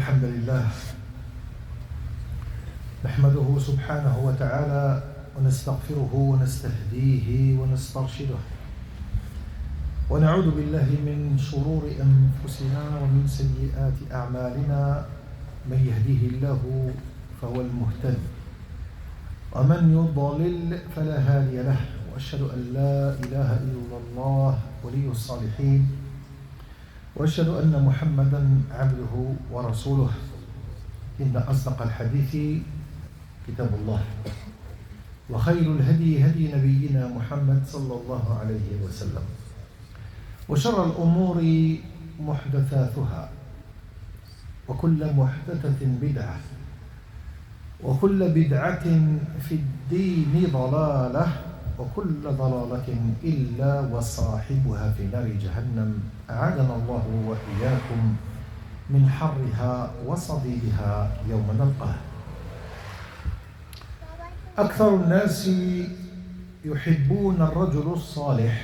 الحمد لله نحمده سبحانه وتعالى ونستغفره ونستهديه ونسترشده ونعوذ بالله من شرور أنفسنا ومن سيئات أعمالنا من يهديه الله فهو المهتد ومن يضلل فلا هادي له وأشهد أن لا إله إلا الله ولي الصالحين وأشهد أن محمدًا عبده ورسوله إن أصدق الحديث كتاب الله وخير الهدي هدي نبينا محمد صلى الله عليه وسلم وشر الأمور محدثاتها وكل محدثة بدعة وكل بدعة في الدين ضلالة وكل ضلالة إلا وصاحبها في نار جهنم أعاذنا الله وإياكم من حرها وصديدها يوم نلقاه. أكثر الناس يحبون الرجل الصالح.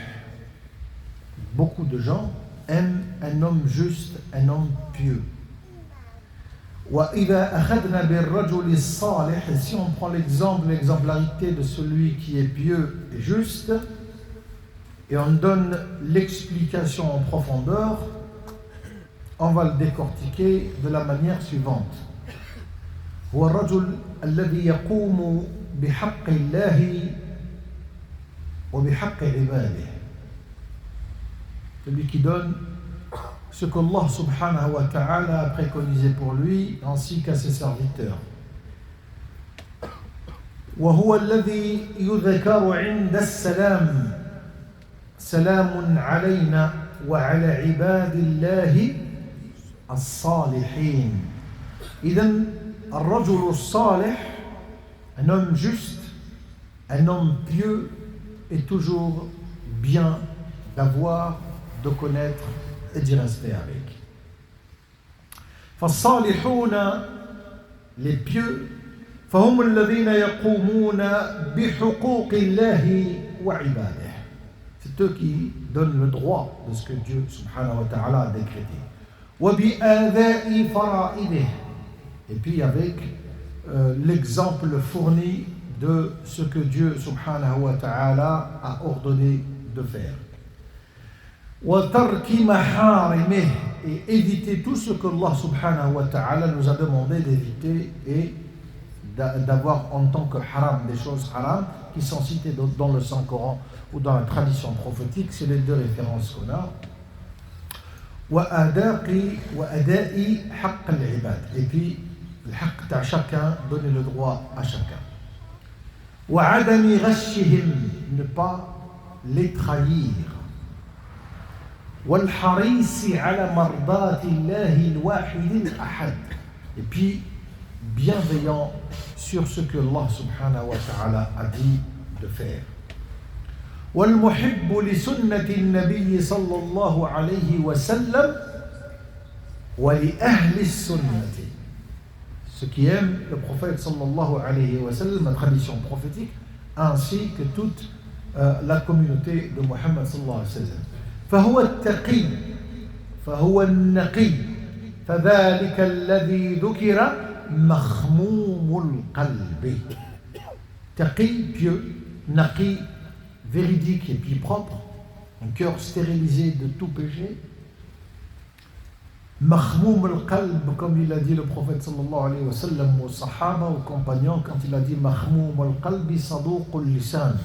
Beaucoup de gens aiment un homme juste, un homme pieux. وإذا أخذنا بالرجل الصالح, si on prend l'exemplarité de celui qui est pieux et juste, et on donne l'explication en profondeur, on va le décortiquer de la manière suivante. هو الرجل الذي يقوم بحق الله وبحق عباده. Celui qui donne ce qu'Allah subhanahu wa ta'ala a préconisé pour lui ainsi qu'à ses serviteurs. وهو الذي يذكر عند السلام سلام علينا وعلى عباد الله الصالحين. إذن الرجل الصالح, un homme juste, un homme pieux est toujours bien d'avoir, de connaître et d'y rester avec. فالصالحون, les pieux, فهم الذين يقومون بحقوق الله وعباده. C'est eux qui donnent le droit de ce que Dieu subhanahu wa ta'ala a décrété. وبآذاء فرائضه. Et puis avec l'exemple fourni de ce que Dieu subhanahu wa ta'ala a ordonné de faire. وَتَرْكِ مَحَارِمِهِ, et éviter tout ce que Allah subhanahu wa ta'ala nous a demandé d'éviter et d'avoir en tant que haram, des choses haram qui sont citées dans le Saint-Coran ou dans la tradition prophétique. C'est les deux références qu'on a. وَأَدَاءِ حَقِّ الْعِبَادِ, et puis le haqq à chacun, donner le droit à chacun. وَعَدَمِ غَشِّهِمْ, ne pas les trahir. والحريص على مرضات الله الواحد الأحد, et puis bienveillant sur ce que Allah subhanahu wa ta'ala a dit de faire. والمحب لسنة النبي صلى الله عليه وسلم ولأهل السنة, ceux qui aiment le prophète sallallahu alayhi wa sallam, la tradition prophétique, ainsi que toute la communauté de Muhammad sallallahu alayhi wa sallam. فهو التقي فهو النقي فذلك الذي ذكر مخموم القلب. Taqi, pieux, naqi, véridique et puis propre, un cœur stérilisé de tout péché. Makhmoum al-qalb, comme il a dit le prophète sallallahu alayhi wa sallam aux sahaba, aux compagnons, quand il a dit Makhmoum al-qalbi saduq al-lisan.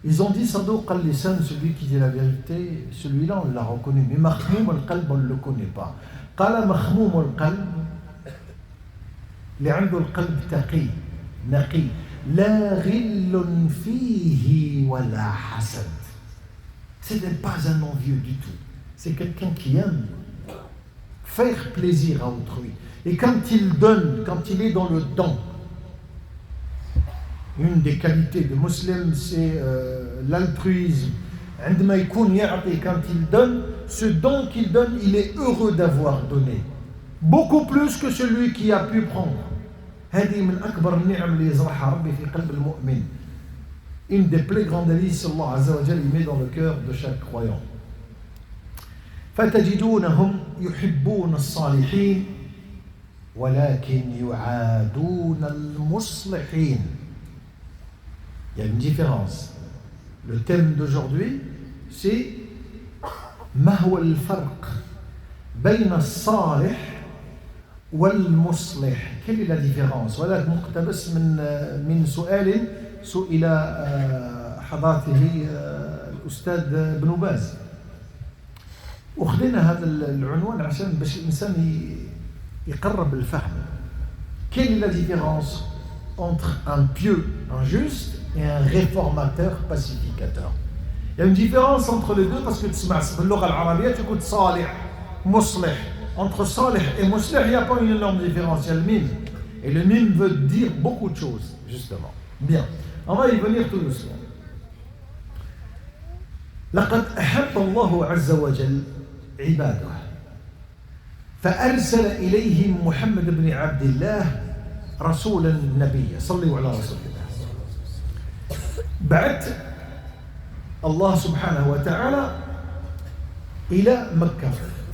Ils ont dit Saduq al-lisan, celui qui dit la vérité, celui-là on l'a reconnu, mais Makhmoum al-qalb on ne le connaît pas. Qala Makhmoum al-qalb, لعنده القلب تقي نقي لا غل فيه ولا حسد. Ce n'est pas un envieux du tout, c'est quelqu'un qui aime faire plaisir à autrui. Et quand il donne, quand il est dans le don, une des qualités de musulman, c'est l'altruisme. Quand il donne, ce don qu'il donne, il est heureux d'avoir donné. Beaucoup plus que celui qui a pu prendre. Une des plus grandes délices, Allah Azza wa Jalla, il met dans le cœur de chaque croyant. فتجدونهم يحبون الصالحين ولكن يعادون المصلحين. Il y a une différence. Le thème d'aujourd'hui, c'est ما هو الفرق بين الصالح والمصلح. Quelle est la différence؟ ولا مقتبس من سؤال سئل حضرته الأستاذ بن باز. وخذنا هذا العنوان عشان باش الإنسان يقرب الفهم. Quelle est la différence entre un pieux, un juste, et un réformateur pacificateur? Il y a une différence entre les deux parce que في اللغة العربية تقول صالح مصلح. Entre salih et muslih, il n'y a pas une énorme différence, il y a le mime. Et le mime veut dire beaucoup de choses, justement. Bien, on va y venir tout doucement. لقد أحب الله عز وجل عباده فأرسل إليهم محمد بن عبد الله رسولا نبيا. صلوا على رسول الله. بعث الله سبحانه وتعالى إلى مكة.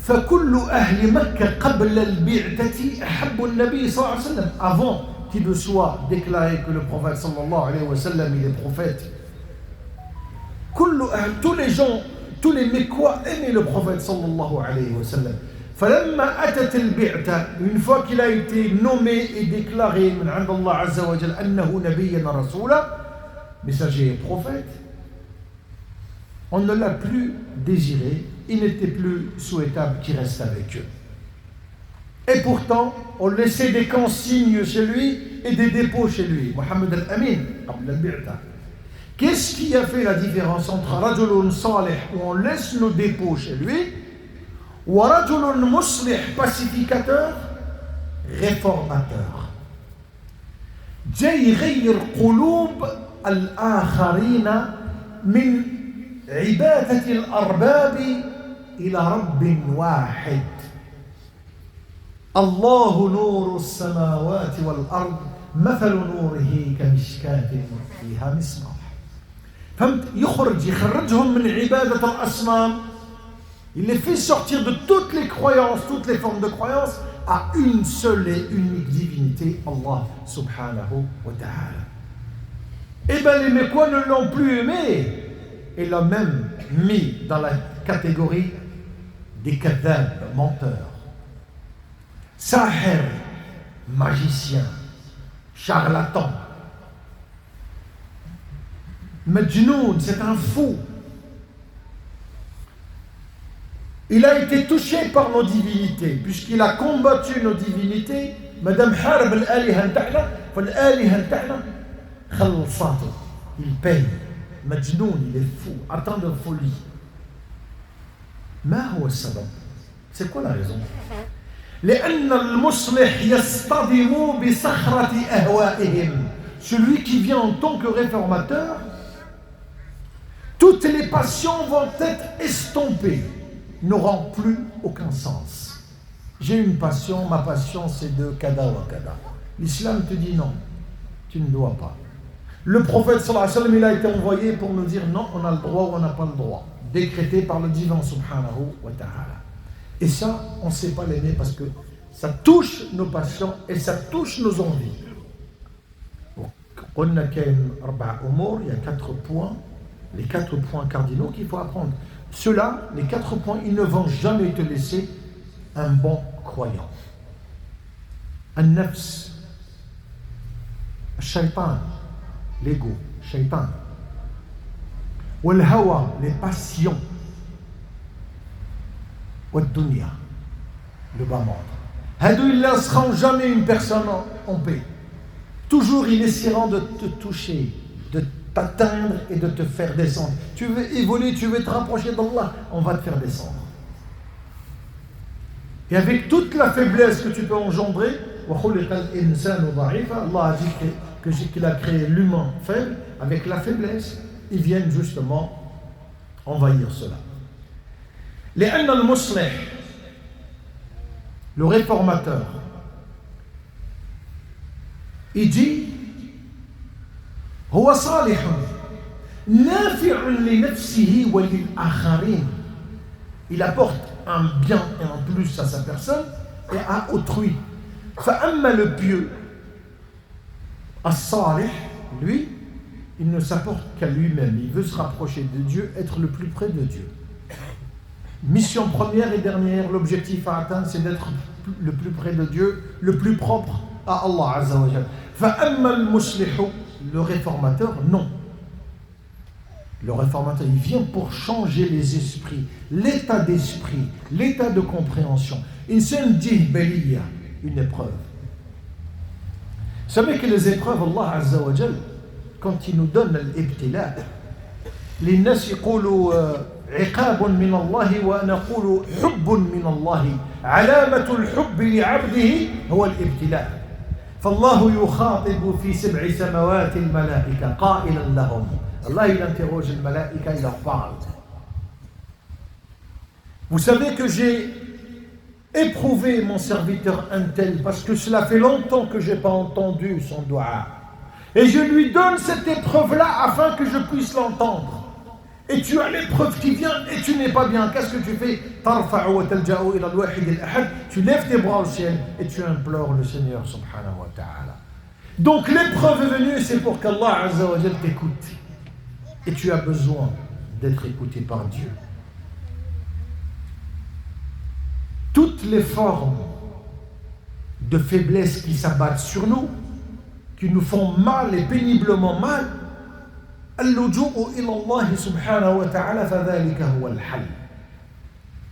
فكل أهل مكة قبل البعثة أحبوا النبي صلى الله عليه وسلم. Avant qu'il ne soit déclaré que le prophète صلى الله عليه وسلم il est prophète, tous les gens, tous les Mécois aimaient le prophète صلى الله عليه وسلم. فلما أتت البعثة, une fois qu'il a été nommé et déclaré من عند الله عز وجل أنه نبيا رسولا, messager et prophète, on ne l'a plus désiré. Il n'était plus souhaitable qu'il reste avec eux. Et pourtant, on laissait des consignes chez lui et des dépôts chez lui. Mohammed al-Amin, qu'est-ce qui a fait la différence entre Rajulun Salih, où on laisse nos dépôts chez lui, ou Rajulun Muslih, pacificateur, réformateur? جاي يغير قلوب الآخرين من عبادة الأرباب إلى رب واحد. الله نور السماوات والأرض مثل نوره كمشكاة فيها مصباح. فهمت؟ يخرجهم من عبادة الأصنام. Il les fait sortir de toutes les croyances, toutes les formes de croyances, à une seule et unique divinité, Allah subhanahu wa ta'ala. Eh bien les Mécois ne l'ont plus aimé et l'ont même mis dans la catégorie des kadhab, menteurs. Sahir, magicien, charlatan. Majnoun, c'est un fou. Il a été touché par nos divinités, puisqu'il a combattu nos divinités. Madame Harb al-Aliha ta'na, fal-Aliha ta'na, khalsatu. Il paye. Majnoun, il est fou, atteint de folie. ما هو السبب؟ C'est quoi la raison? لأن المصلح يصطدم بصخرة أهوائهم. Celui qui vient en tant que réformateur, toutes les passions vont être estompées, n'auront plus aucun sens. J'ai une passion, ma passion c'est de kada wa kada. L'islam te dit non, tu ne dois pas. Le prophète sallallahu alayhi wa sallam, il a été envoyé pour nous dire non, on a le droit ou on n'a pas le droit, décrété par le divin subhanahu wa ta'ala. Et ça, on ne sait pas l'aimer parce que ça touche nos passions et ça touche nos envies. Il y a 4 points, les 4 points cardinaux qu'il faut apprendre. Ceux-là, les 4 points, ils ne vont jamais te laisser un bon croyant. An-nafs, shaitan, l'ego, shaitan. Wal-hawa, les passions. Wad-dunya, le bas monde. Hadou, ils ne laisseront jamais une personne en paix. Toujours, ils essaieront de te toucher, de t'atteindre et de te faire descendre. Tu veux évoluer, tu veux te rapprocher d'Allah, on va te faire descendre. Et avec toute la faiblesse que tu peux engendrer, Allah a dit qu'il a créé l'humain faible, avec la faiblesse, ils viennent justement envahir cela. لأن المصلح, le réformateur, il dit هو صالح نافع لنفسه وللآخرين. Il apporte un bien et un plus à sa personne et à autrui. فأما le pieux, as-salih, lui, il ne s'apporte qu'à lui-même. Il veut se rapprocher de Dieu, être le plus près de Dieu. Mission première et dernière, l'objectif à atteindre, c'est d'être le plus près de Dieu, le plus propre à Allah Azza wa Jal. فأما المصلح, le réformateur, non. Le réformateur, il vient pour changer les esprits, l'état d'esprit, l'état de compréhension. Insan jihbaliya, une épreuve. Vous savez que les épreuves, Allah Azza wa Jal, quand il nous donne l'ibtila, les nas yqulu عقاب من الله ونقول حب من الله علامة الحب لعبده هو الابتلاء فالله يخاطب في 7 سماوات الملائكة قائلا لهم Allah il interroge les malaïka, il leur parle. Vous savez que j'ai éprouvé mon serviteur un tel parce que cela fait longtemps que je n'ai pas entendu son dua. Et je lui donne cette épreuve-là afin que je puisse l'entendre. Et tu as l'épreuve qui vient et tu n'es pas bien. Qu'est-ce que tu fais? Tu lèves tes bras au ciel et tu implores le Seigneur subhanahu wa ta'ala. Donc l'épreuve est venue, c'est pour qu'Allah Azza wa Jal t'écoute. Et tu as besoin d'être écouté par Dieu. Toutes les formes de faiblesse qui s'abattent sur nous, qui nous font mal et péniblement mal,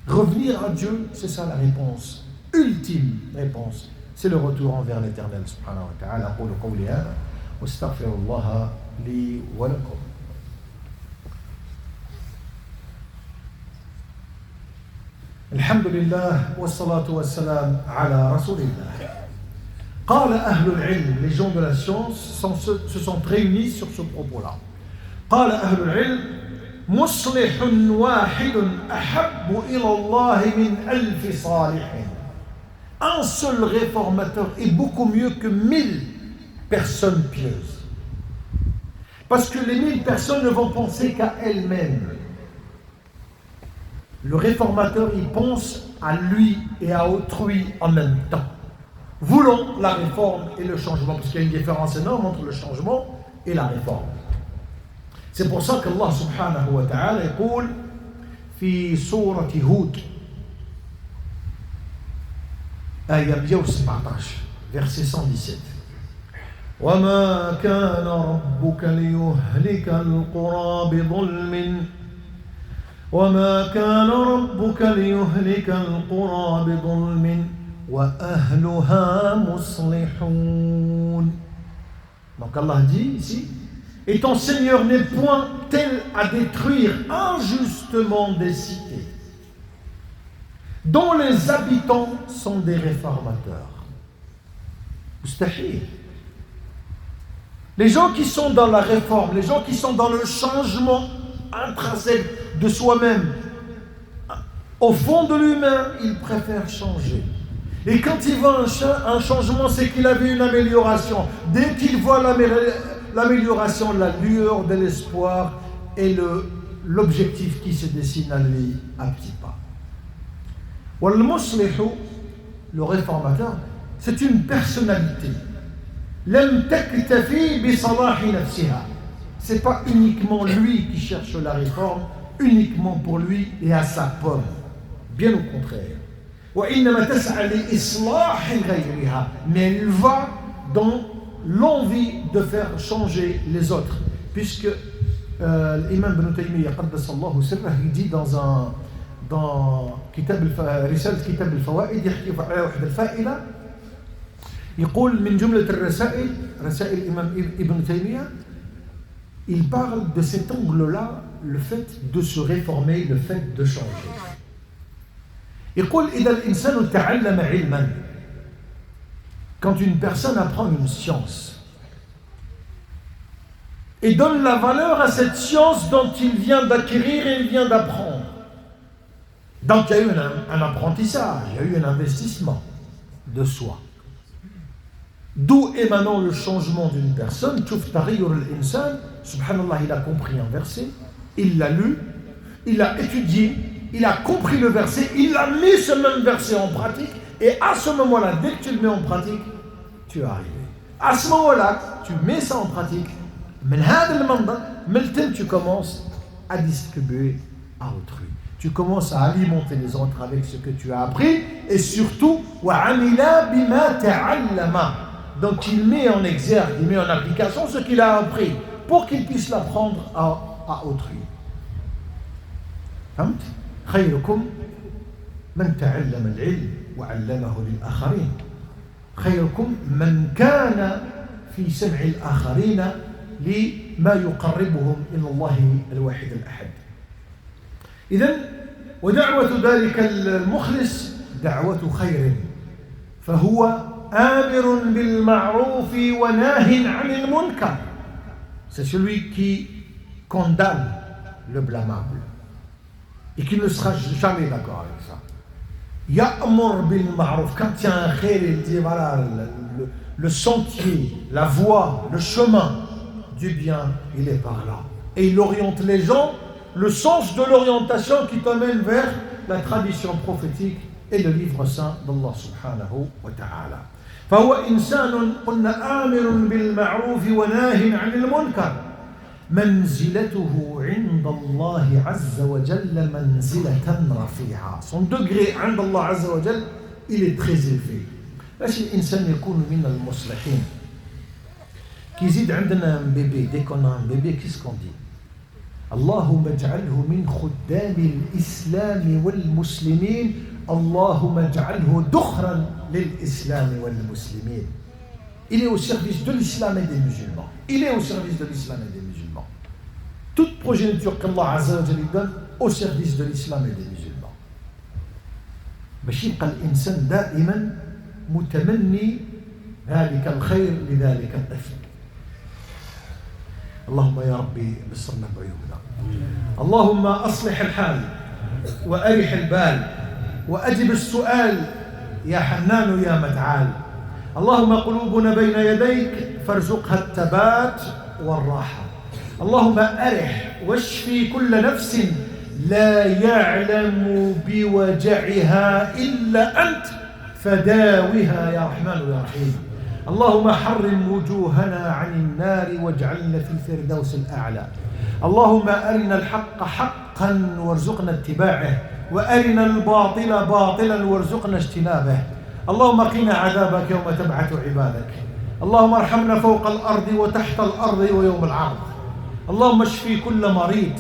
revenir à Dieu, c'est ça la réponse, ultime réponse. C'est le retour envers l'Éternel subhanahu wa ta'ala. أقول قولي هذا واستغفر الله لي ولكم. الحمد لله والصلاة والسلام على رسول الله. قال أهل العلم, les gens de la science se sont réunis sur ce propos-là. قال أهل العلم مصلح واحد أحب إلى الله من 1000 صالح. Un seul réformateur est beaucoup mieux que 1000 personnes pieuses. Parce que les 1000 personnes ne vont penser qu'à elles-mêmes. Le réformateur, il pense à lui et à autrui en même temps. Voulons la réforme et le changement, parce qu'il y a une différence énorme entre le changement et la réforme. C'est pour ça qu'Allah subhanahu wa ta'ala يقول في سورة هود آية 117 verset 117 وما كان ربك ليهلك القرى بظلم وما كان ربك ليهلك القرى بظلم وأهلها مصلحون. Donc Allah dit ici, et ton Seigneur n'est point tel à détruire injustement des cités dont les habitants sont des réformateurs. Mustahil. Les gens qui sont dans la réforme, les gens qui sont dans le changement intrinsèque de soi-même, au fond de lui-même, il préfère changer. Et quand il voit un changement, c'est qu'il avait une amélioration. Dès qu'il voit l'amélioration, la lueur de l'espoir et l'objectif qui se dessine à lui à petits pas. Wal-muslihu, le réformateur, c'est une personnalité. Lam taktafi bi salahi nafsiha. C'est pas uniquement lui qui cherche la réforme, uniquement pour lui et à sa pomme. Bien au contraire. Mais elle va dans l'envie de faire changer les autres. Puisque l'imam Ibn Taymiyyah qaddasallahu sirrah, il dit dans رسالة كتاب الفوائد يحكي على وحدة الفائدة يقول من جملة الرسائل رسائل الإمام ابن تيمية il parle de cet angle-là, le fait de se réformer, le fait de changer. يقول إذا الإنسان تعلم علما, quand une personne apprend une science et donne la valeur à cette science dont il vient d'acquérir et il vient d'apprendre, donc il y a eu un apprentissage, il y a eu un investissement de soi. D'où émanant le changement d'une personne. Tchouf taghayyur al-insan, subhanallah, il a compris un verset, il l'a lu, il l'a étudié, il a compris le verset, il a mis ce même verset en pratique Et à ce moment-là, dès que tu le mets en pratique, tu es arrivé. À ce moment-là, tu mets ça en pratique. Tu commences à distribuer à autrui. Tu commences à alimenter les autres avec ce que tu as appris. Et surtout, donc il met en exergue, il met en application ce qu'il a appris pour qu'il puisse l'apprendre à autrui. فهمت؟ خيركم من تعلم العلم وعلمه للآخرين. خيركم من كان في سمع الآخرين لما يقربهم إلى الله الواحد الأحد. إذن ودعوة ذلك المخلص دعوة خير، فهو آمر بالمعروف وناه عن المنكر. C'est celui qui condamne le blâmable et qui ne sera jamais d'accord avec ça. Ya'mur bil ma'ruf, quand il y a un khair, il dit voilà, le sentier, la voie, le chemin du bien, il est par là. Et il oriente les gens, le sens de l'orientation qui t'amène vers la tradition prophétique et le livre saint d'Allah subhanahu wa ta'ala. فهو إنسان قلنا آمر بالمعروف وناه عن المنكر. منزلته عند الله عز وجل منزلة رفيعة. Son degré عند الله عز وجل il est très élevé. باش الإنسان يكون من المصلحين. كي يزيد عندنا بيبي dès qu'on a un bébé qu'est-ce qu'on dit؟ اللهم اجعله من خدام الإسلام والمسلمين اللهم اجعله ذخرا للإسلام والمسلمين. Il est au service de l'islam et des musulmans. Il est au service de l'islam et des musulmans. Toute progéniture qu'Allah Azza wa Jalla donne au service de l'islam et des musulmans. باش يبقى الإنسان دائما متمني ذلك الخير لذلك الطفل. اللهم يا ربي بصرنا بعيوبنا. اللهم أصلح الحال وأرح البال وأجب السؤال يا حنان يا متعال. اللهم قلوبنا بين يديك فارزقها الثبات والراحة. اللهم أرح واشفي كل نفس لا يعلم بوجعها إلا أنت فداوها يا رحمن يا رحيم. اللهم حرم وجوهنا عن النار واجعلنا في الفردوس الأعلى. اللهم أرنا الحق حقا وارزقنا اتباعه وأرنا الباطل باطلا وارزقنا اجتنابه. اللهم قنا عذابك يوم تبعث عبادك. اللهم ارحمنا فوق الأرض وتحت الأرض ويوم العرض. اللهم اشفي كل مريض.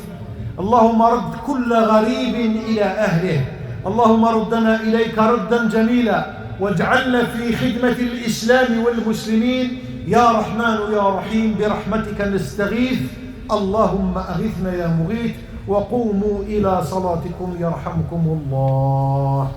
اللهم رد كل غريب إلى أهله. اللهم ردنا إليك ردا جميلا واجعلنا في خدمة الإسلام والمسلمين يا رحمن يا رحيم برحمتك نستغيث. اللهم أغثنا يا مغيث وقوموا إلى صلاتكم يرحمكم الله.